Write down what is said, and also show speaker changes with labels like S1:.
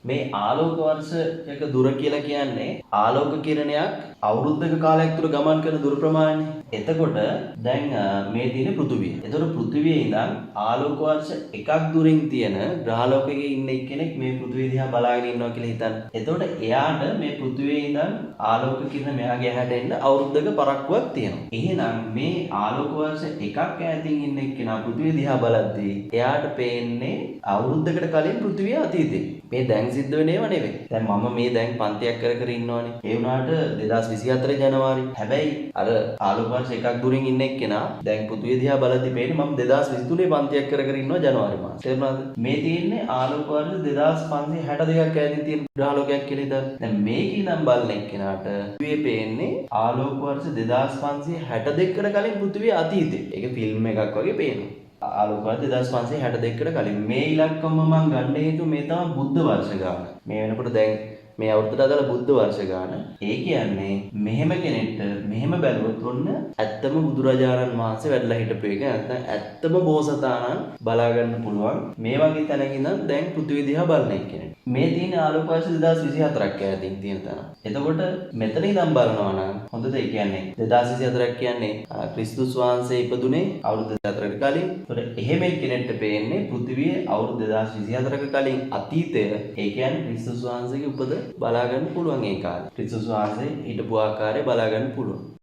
S1: මේ ආලෝක වර්ෂයක දුර කියලා කියන්නේ ආලෝක කිරණයක් අවුරුද්දක කාලයක් තුර ගමන් කරන දුර ප්‍රමාණය. එතකොට දැන් මේ තියෙන පෘථිවිය. එතකොට පෘථිවියේ ඉඳන් ආලෝක වර්ෂ එකක් දුරින් තියෙන ග්‍රහලෝකයක ඉන්න එක්කෙනෙක් මේ පෘථිවිය දිහා බලාගෙන ඉන්නවා කියලා හිතන්න. එතකොට එයාට මේ පෘථිවියේ ඉඳන් ආලෝක කිරණ මෙයාගේ ඇහැට එන්න අවුරුද්දක පරක්කුවක් තියෙනවා. එහෙනම් මේ ආලෝක වර්ෂ එකක් ඈතින් ඉන්න එක්කෙනා පෘථිවිය දිහා බලද්දී එයාට පේන්නේ අවුරුද්දකට කලින් පෘථිවිය අතීතේ. මේ දැන් සිද්ධ වෙන ඒවා නෙවෙයි. දැන් මම මේ දැන් පන්තියක් කර කර ඉන්නවනේ. ඒ වුණාට 2024 ජනවාරි. හැබැයි අර ආලෝක වර්ෂ එකක් දුරින් ඉන්න එක්කෙනා දැන් පෘථිවිය දිහා බලද්දී පේන්නේ මම 2023 පන්තියක් කර කර ඉන්නවා ජනවාරි මාසේ. තේරුණාද? මේ තියෙන්නේ ආලෝක වර්ෂ 2562ක් ඈතින් තියෙන ග්‍රහලෝකයක් කියලා හිතන්න. දැන් මේකේ නම් බලන එක්කෙනාට පෘථිවිය පේන්නේ ආලෝක වර්ෂ 2562කට කලින් පෘථිවිය අතීතේ. ඒක ෆිල්ම් එකක් වගේ පේනවා. ආලෝක වර්ෂ 2562කට කලින් මේ ඉලක්කම මම ගන්න හේතුව මේ තමයි බුද්ධ වර්ෂ ගාන. මේ වෙනකොට දැන් මේ අවුරුද්දට අදාළ බුද්ධ වර්ෂ ගාන. ඒ කියන්නේ මෙහෙම කෙනෙක්ට මෙහෙම බැලුවොත් ඔන්න ඇත්තම බුදුරජාණන් වහන්සේ වැඩලා හිටපු එක නැත්නම් ඇත්තම බෝසතාණන් බලා ගන්න පුළුවන්. මේ වගේ තැනක ඉඳන් දැන් පෘථිවිය දිහා බලන කෙනෙක්. මේ තියෙන ආලෝක වර්ෂ 2024ක් ඈතින් තියෙන තැන. එතකොට මෙතන ඉඳන් බලනවා නම් හොඳද? ඒ කියන්නේ 2024ක් කියන්නේ ක්‍රිස්තුස් වහන්සේ ඉපදුනේ අවුරුදු 4කට කලින්. ඒතකොට එහෙම කෙනෙක්ට පේන්නේ පෘථිවිය අවුරුදු 2024ක කලින් අතීතය. ඒ කියන්නේ ක්‍රිස්තුස් වහන්සේගේ උපත බලා ගන්න පුළුවන් ඒ කාලේ. ක්‍රිස්තුස් වහන්සේ හිටපු ආකාරය බලා ගන්න පුළුවන්.